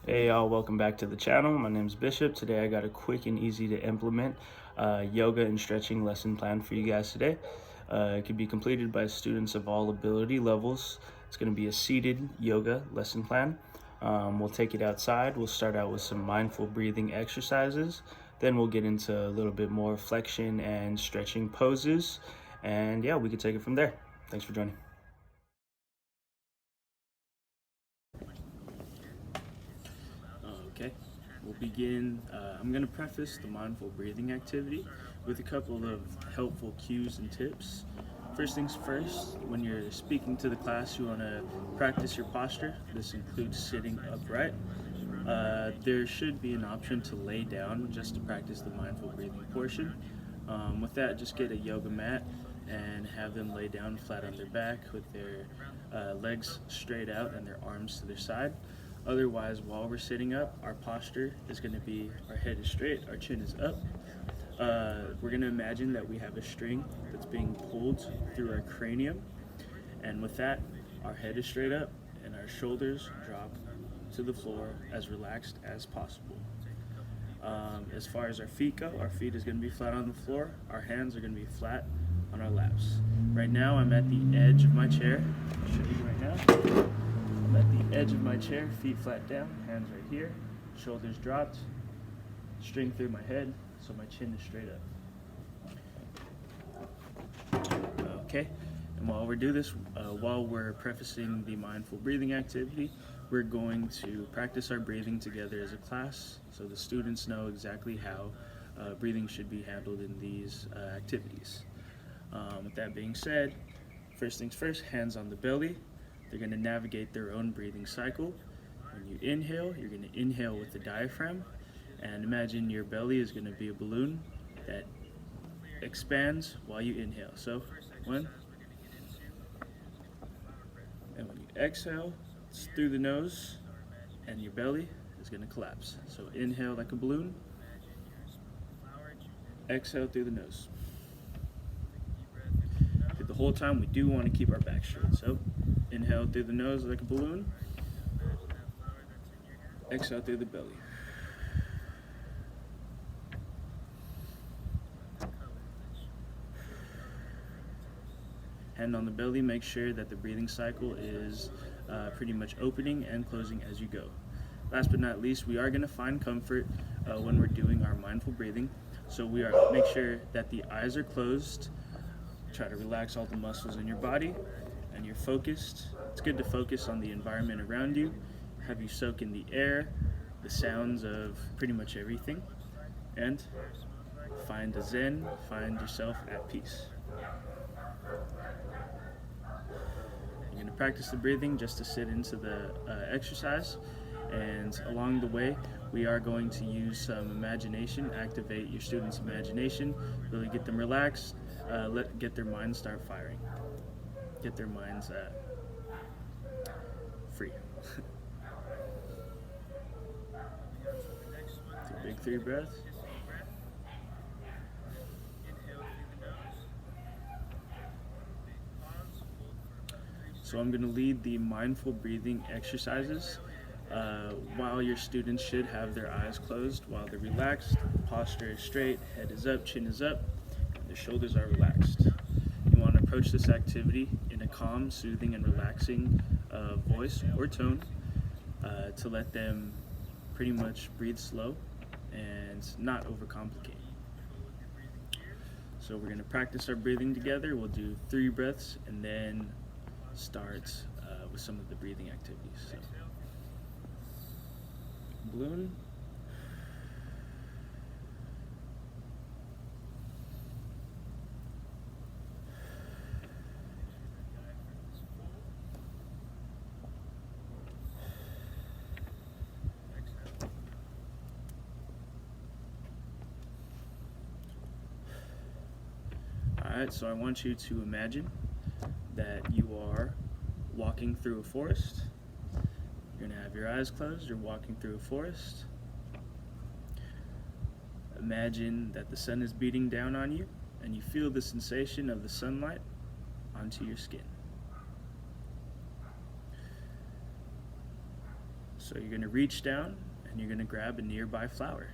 Hey y'all, welcome back to the channel. My name is Bishop. Today I got a quick and easy to implement yoga and stretching lesson plan for you guys today. It can be completed by students of all ability levels. It's going to be a seated yoga lesson plan. We'll take it outside. We'll start out with some mindful breathing exercises. Then we'll get into a little bit more flexion and stretching poses. And yeah, we can take it from there. Thanks for joining. Okay, we'll begin. I'm going to preface the mindful breathing activity with a couple of helpful cues and tips. First things first, when you're speaking to the class, you want to practice your posture. This includes sitting upright. There should be an option to lay down just to practice the mindful breathing portion. With that, just get a yoga mat and have them lay down flat on their back with their legs straight out and their arms to their side. Otherwise, while we're sitting up, our posture is going to be our head is straight, our chin is up. We're going to imagine that we have a string that's being pulled through our cranium, and with that, our head is straight up and our shoulders drop to the floor as relaxed as possible. As far as our feet go, our feet is going to be flat on the floor. Our hands are going to be flat on our laps. Right now, I'm at the edge of my chair. I'll show you right now. I'm at the edge of my chair, feet flat down, hands right here, shoulders dropped, string through my head, so my chin is straight up. Okay, and while we do this, while we're prefacing the mindful breathing activity, we're going to practice our breathing together as a class so the students know exactly how breathing should be handled in these activities. With that being said, first things first, hands on the belly. They're going to navigate their own breathing cycle. When you inhale, you're going to inhale with the diaphragm, and imagine your belly is going to be a balloon that expands while you inhale. So, one, and when you exhale, it's through the nose, and your belly is going to collapse. So inhale like a balloon, exhale through the nose. The whole time we do want to keep our back straight. So inhale through the nose like a balloon, exhale through the belly. Hand on the belly, make sure that the breathing cycle is pretty much opening and closing as you go. Last but not least, we are going to find comfort when we're doing our mindful breathing. So make sure that the eyes are closed. Try to relax all the muscles in your body, and you're focused. It's good to focus on the environment around you. Have you soak in the air, the sounds of pretty much everything, and find a zen, find yourself at peace. You're going to practice the breathing just to sit into the exercise, and along the way we are going to use some imagination, activate your students' imagination, really get them relaxed, get their minds start firing, get their minds free. Take a big 3 breaths. So I'm going to lead the mindful breathing exercises while your students should have their eyes closed, while they're relaxed, posture is straight, head is up, chin is up, and their shoulders are relaxed. You want to approach this activity in a calm, soothing, and relaxing voice or tone to let them pretty much breathe slow and not overcomplicate. So we're going to practice our breathing together. We'll do 3 breaths and then start with some of the breathing activities. So, balloon. Alright, so I want you to imagine that you are walking through a forest. You're going to have your eyes closed, you're walking through a forest. Imagine that the sun is beating down on you and you feel the sensation of the sunlight onto your skin. So you're going to reach down and you're going to grab a nearby flower.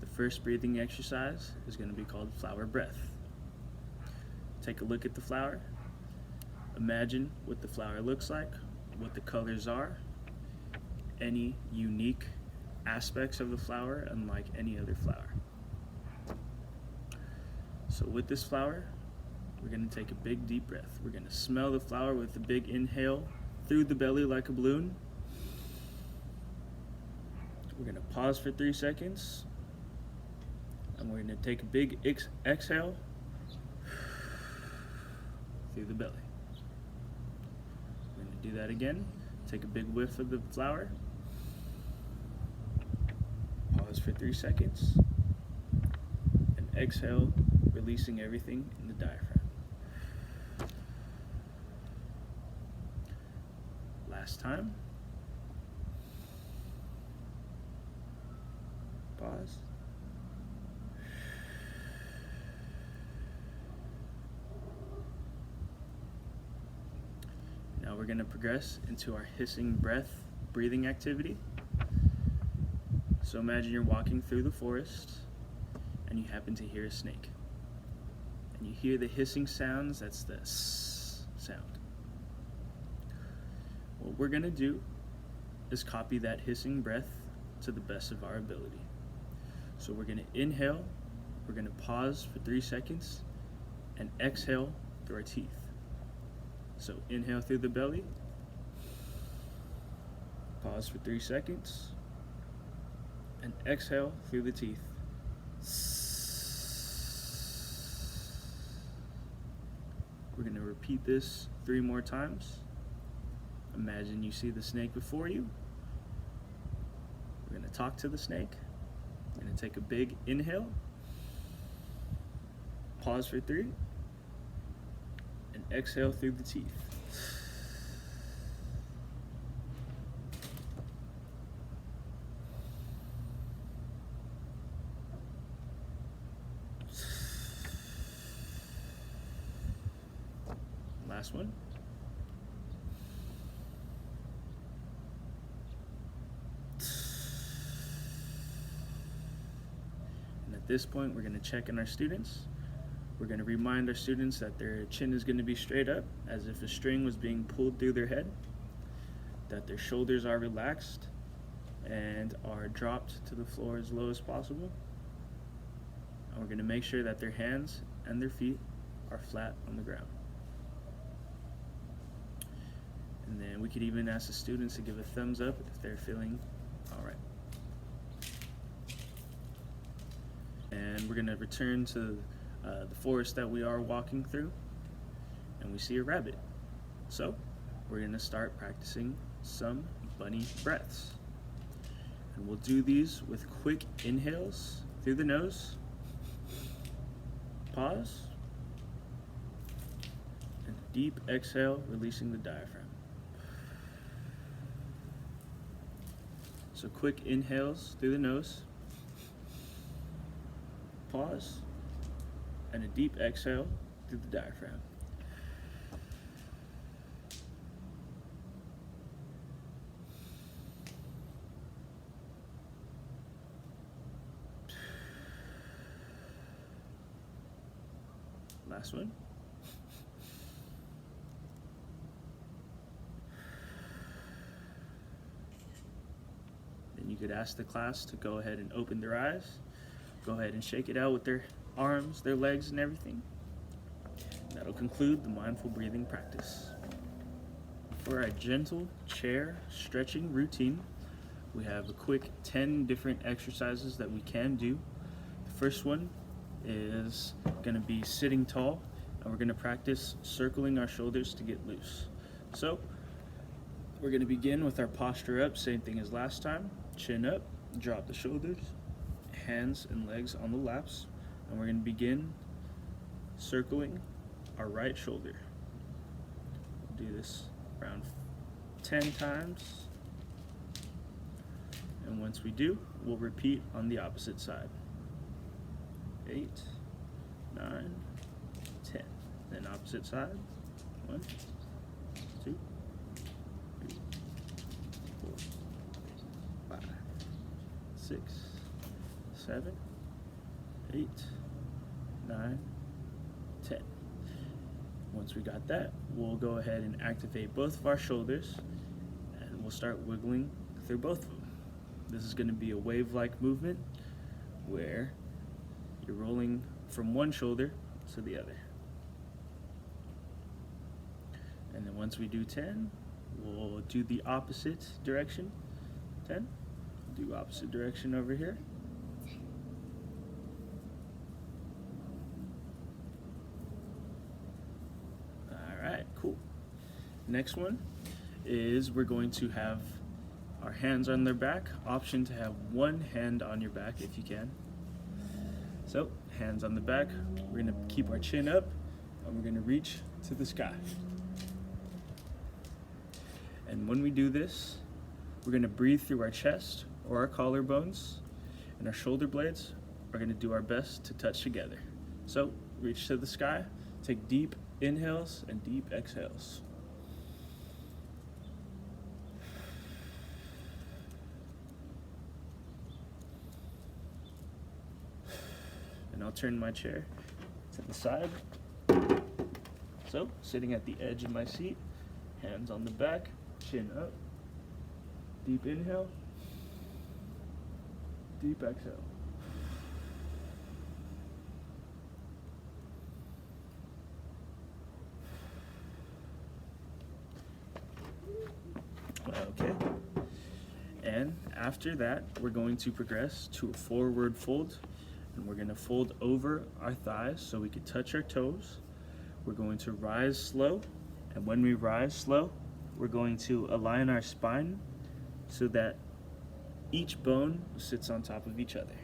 The first breathing exercise is going to be called flower breath. Take a look at the flower. Imagine what the flower looks like, what the colors are, any unique aspects of the flower unlike any other flower. So with this flower, we're going to take a big deep breath. We're going to smell the flower with a big inhale through the belly like a balloon. We're going to pause for 3 seconds, and we're going to take a big exhale through the belly. We're going to do that again. Take a big whiff of the flower. Pause for 3 seconds, and exhale, releasing everything in the diaphragm. Last time. Pause. Now we're going to progress into our hissing breath breathing activity. So imagine you're walking through the forest and you happen to hear a snake. And you hear the hissing sounds, that's the S sound. What we're going to do is copy that hissing breath to the best of our ability. So we're going to inhale, we're going to pause for 3 seconds, and exhale through our teeth. So inhale through the belly, pause for 3 seconds, and exhale through the teeth. We're going to repeat this 3 more times. Imagine you see the snake before you. We're going to talk to the snake. We're going to take a big inhale, pause for 3, and exhale through the teeth. Last one. And at this point, we're going to check in our students. We're going to remind our students that their chin is going to be straight up, as if a string was being pulled through their head, that their shoulders are relaxed and are dropped to the floor as low as possible. And we're going to make sure that their hands and their feet are flat on the ground. And then we could even ask the students to give a thumbs up if they're feeling all right. And we're going to return to the forest that we are walking through, and we see a rabbit. So we're going to start practicing some bunny breaths. And we'll do these with quick inhales through the nose, pause, and a deep exhale, releasing the diaphragm. So quick inhales through the nose, pause, and a deep exhale through the diaphragm. Last one. Then you could ask the class to go ahead and open their eyes. Go ahead and shake it out with their arms, their legs, and everything. That'll conclude the mindful breathing practice. For our gentle chair stretching routine, we have a quick 10 different exercises that we can do. The first one is going to be sitting tall, and we're going to practice circling our shoulders to get loose. So we're going to begin with our posture up, same thing as last time. Chin up, drop the shoulders, hands and legs on the laps, and we're going to begin circling our right shoulder. We'll do this around 10 times, and once we do, we'll repeat on the opposite side. 8, 9, 10. Then opposite side. 1, 2, 3, 4, 6, 7, 8, 9, 10. Once we got that, we'll go ahead and activate both of our shoulders, and we'll start wiggling through both of them. This is going to be a wave-like movement where you're rolling from one shoulder to the other. And then once we do 10, we'll do the opposite direction. 10, do opposite direction over here. Alright, cool. Next one is we're going to have our hands on their back. Option to have one hand on your back if you can. So, hands on the back, we're going to keep our chin up and we're going to reach to the sky. And when we do this, we're going to breathe through our chest or our collarbones, and our shoulder blades are going to do our best to touch together. So, reach to the sky, take deep inhales and deep exhales. And I'll turn my chair to the side. So, sitting at the edge of my seat, hands on the back, chin up, deep inhale, deep exhale. Okay. And after that, we're going to progress to a forward fold, and we're going to fold over our thighs so we can touch our toes. We're going to rise slow, and when we rise slow, we're going to align our spine so that each bone sits on top of each other.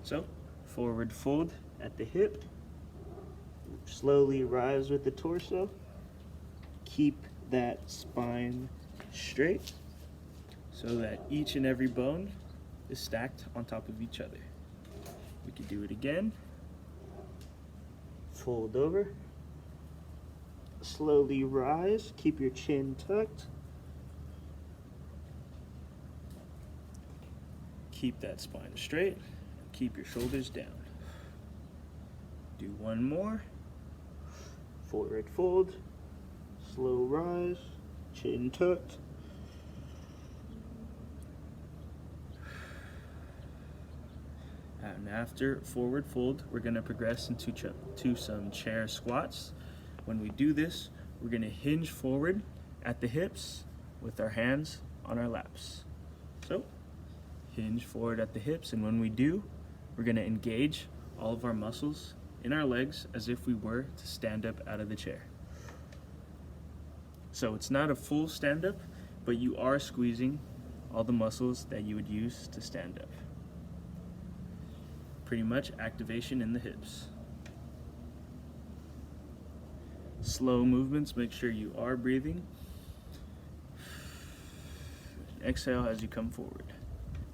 So, forward fold at the hip, slowly rise with the torso, keep that spine straight so that each and every bone is stacked on top of each other. We can do it again. Fold over, slowly rise, keep your chin tucked. Keep that spine straight, and keep your shoulders down. Do one more. Forward fold, slow rise, chin tucked. And after forward fold, we're going to progress into some chair squats. When we do this, we're going to hinge forward at the hips with our hands on our laps. So, hinge forward at the hips, and when we do, we're going to engage all of our muscles in our legs as if we were to stand up out of the chair. So it's not a full stand up, but you are squeezing all the muscles that you would use to stand up. Pretty much activation in the hips. Slow movements, make sure you are breathing. Exhale as you come forward.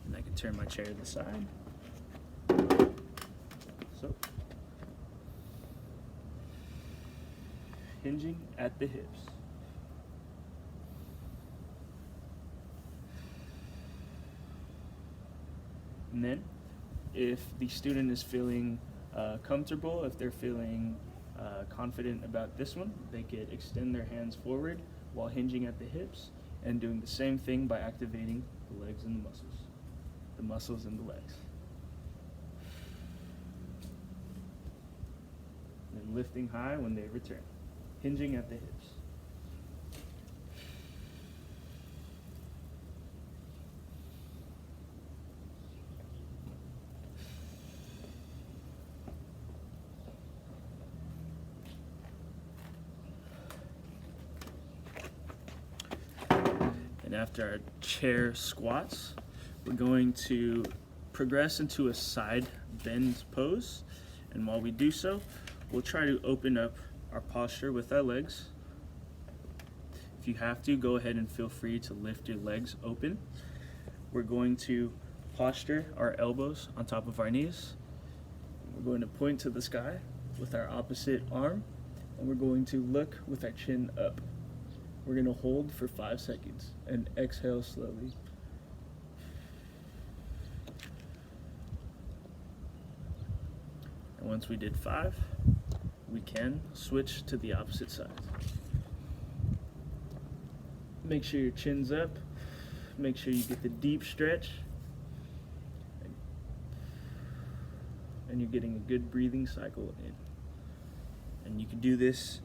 And I can turn my chair to the side. So, hinging at the hips. And then, if the student is feeling comfortable, if they're feeling confident about this one, they could extend their hands forward while hinging at the hips and doing the same thing by activating the legs and the muscles and the legs. And lifting high when they return, hinging at the hips. And after our chair squats, we're going to progress into a side bend pose. And while we do so, we'll try to open up our posture with our legs. If you have to, go ahead and feel free to lift your legs open. We're going to posture our elbows on top of our knees. We're going to point to the sky with our opposite arm, and we're going to look with our chin up. We're going to hold for 5 seconds and exhale slowly. And once we did 5, we can switch to the opposite side. Make sure your chin's up. Make sure you get the deep stretch. And you're getting a good breathing cycle in. And you can do this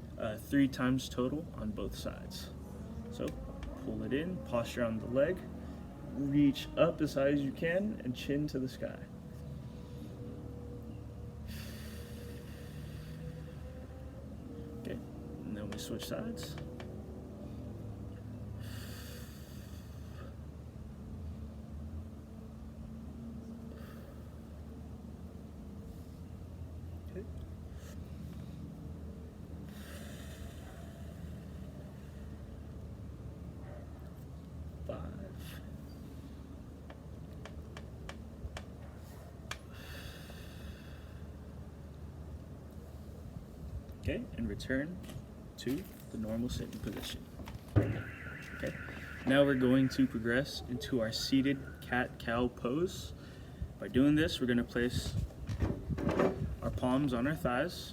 3 times total on both sides. So pull it in, posture on the leg, reach up as high as you can, and chin to the sky. Okay, and then we switch sides. Okay. Okay, and return to the normal sitting position. Okay, now we're going to progress into our seated cat-cow pose. By doing this, we're going to place our palms on our thighs.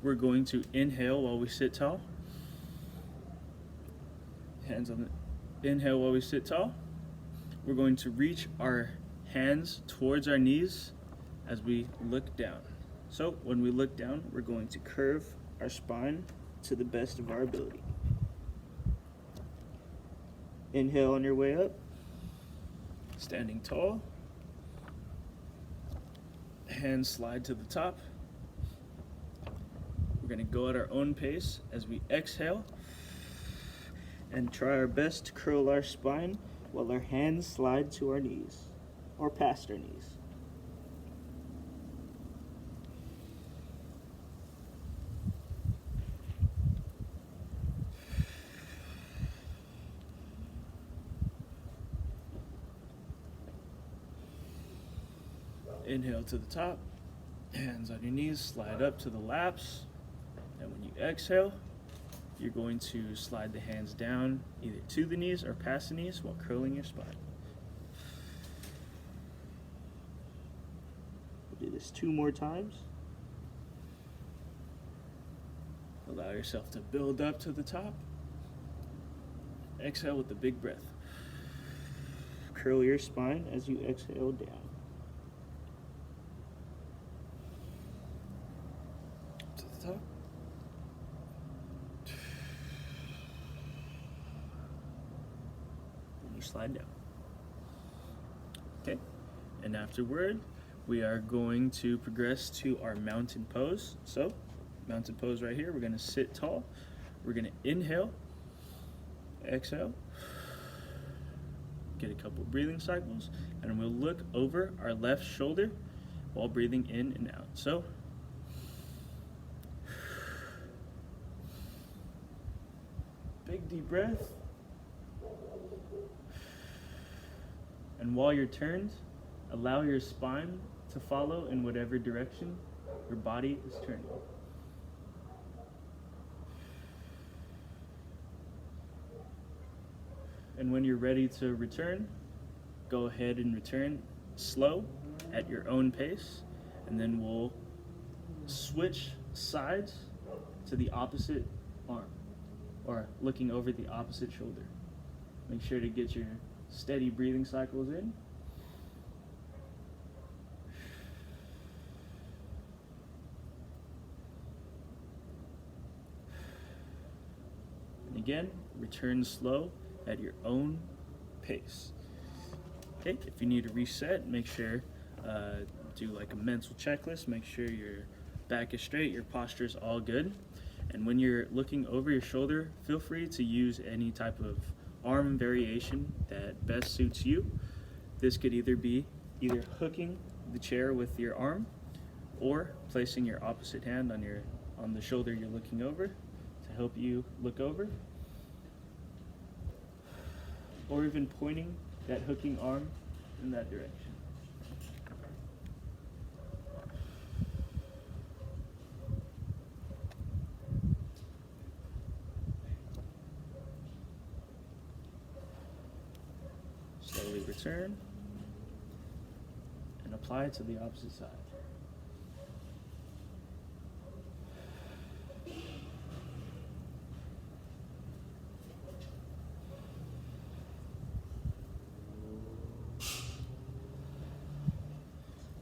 We're going to inhale while we sit tall. Hands on the inhale while we sit tall. We're going to reach our hands towards our knees as we look down. So when we look down, we're going to curve our spine to the best of our ability. Inhale on your way up, standing tall. Hands slide to the top. We're going to go at our own pace as we exhale and try our best to curl our spine while our hands slide to our knees or past our knees. Inhale to the top, hands on your knees, slide up to the laps, and when you exhale, you're going to slide the hands down either to the knees or past the knees while curling your spine. We'll do this 2 more times. Allow yourself to build up to the top. Exhale with a big breath. Curl your spine as you exhale down. Top. And you slide down. Okay, and afterward, we are going to progress to our mountain pose. So, mountain pose right here, we're going to sit tall. We're going to inhale, exhale, get a couple breathing cycles, and we'll look over our left shoulder while breathing in and out. So, big deep breath. And while you're turned, allow your spine to follow in whatever direction your body is turning. And when you're ready to return, go ahead and return slow at your own pace, and then we'll switch sides to the opposite arm, or looking over the opposite shoulder. Make sure to get your steady breathing cycles in. And again, return slow at your own pace. Okay, if you need to reset, make sure do like a mental checklist. Make sure your back is straight, your posture is all good. And when you're looking over your shoulder, feel free to use any type of arm variation that best suits you. This could either be hooking the chair with your arm or placing your opposite hand on the shoulder you're looking over to help you look over, or even pointing that hooking arm in that direction. Slowly return and apply it to the opposite side.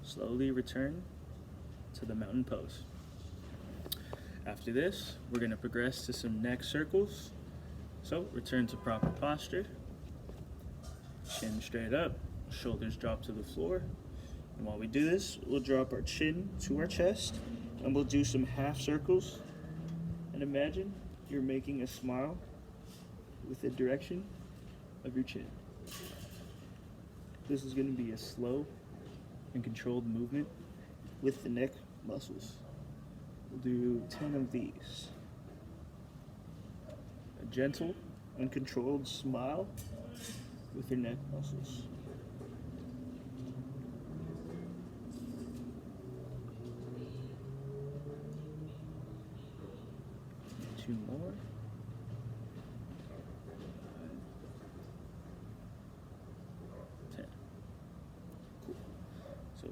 slowly return to the mountain pose. After this, we're going to progress to some neck circles. So return to proper posture, chin straight up, shoulders drop to the floor. And while we do this, we'll drop our chin to our chest and we'll do some half circles. And imagine you're making a smile with the direction of your chin. This is going to be a slow and controlled movement with the neck muscles. We'll do 10 of these. A gentle and controlled smile with your neck muscles. Two more. 10. Cool. So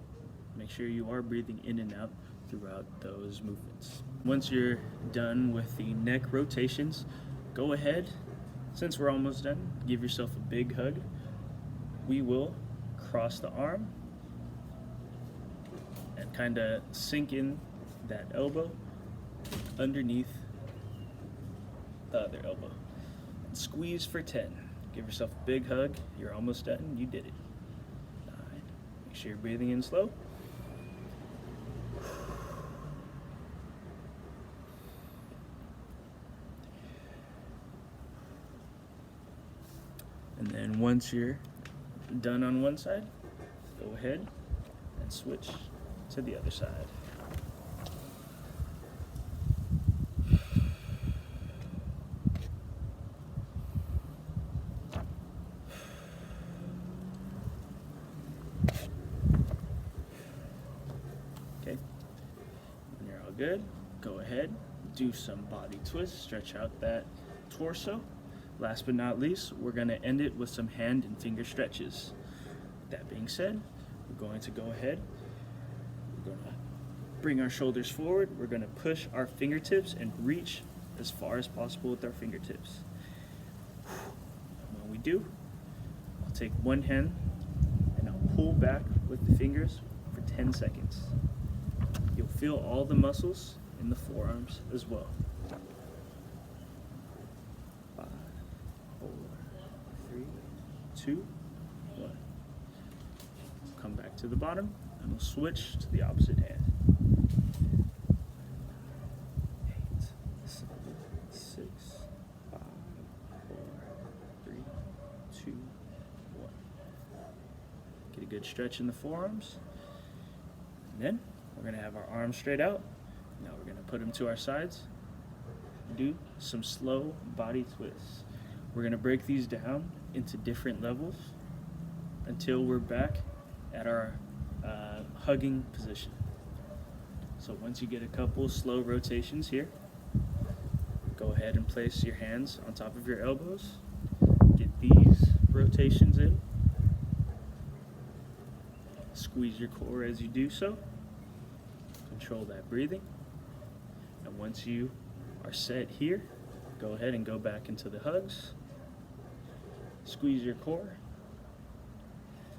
make sure you are breathing in and out throughout those movements. Once you're done with the neck rotations, go ahead, since we're almost done, give yourself a big hug. We will cross the arm and kind of sink in that elbow underneath the other elbow. And squeeze for 10. Give yourself a big hug. You're almost done. You did it. 9. Make sure you're breathing in slow. And then once you're done on one side, go ahead and switch to the other side. Okay, when you're all good, go ahead, do some body twists, stretch out that torso. Last but not least, we're going to end it with some hand and finger stretches. That being said, we're going to go ahead, we're going to bring our shoulders forward, we're going to push our fingertips and reach as far as possible with our fingertips. And when we do, I'll take one hand and I'll pull back with the fingers for 10 seconds. You'll feel all the muscles in the forearms as well. 5, 4, 3, 2, 1. Come back to the bottom and we'll switch to the opposite hand. 8, 7, 6, 5, 4, 3, 2, 1. Get a good stretch in the forearms. And then we're going to have our arms straight out. Now we're going to put them to our sides. Do some slow body twists. We're going to break these down into different levels until we're back at our hugging position. So once you get a couple slow rotations here, go ahead and place your hands on top of your elbows. Get these rotations in. Squeeze your core as you do so. Control that breathing. And once you are set here, go ahead and go back into the hugs. Squeeze your core.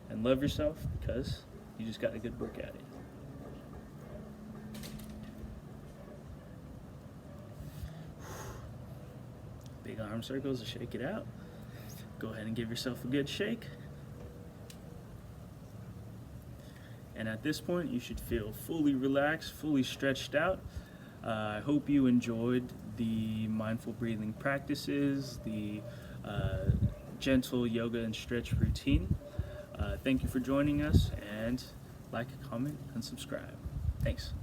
And love yourself because you just got a good work at it. Big arm circles to shake it out. Go ahead and give yourself a good shake. And at this point, you should feel fully relaxed, fully stretched out. I hope you enjoyed the mindful breathing practices, the gentle yoga and stretch routine. Thank you for joining us, and like, comment, and subscribe. Thanks.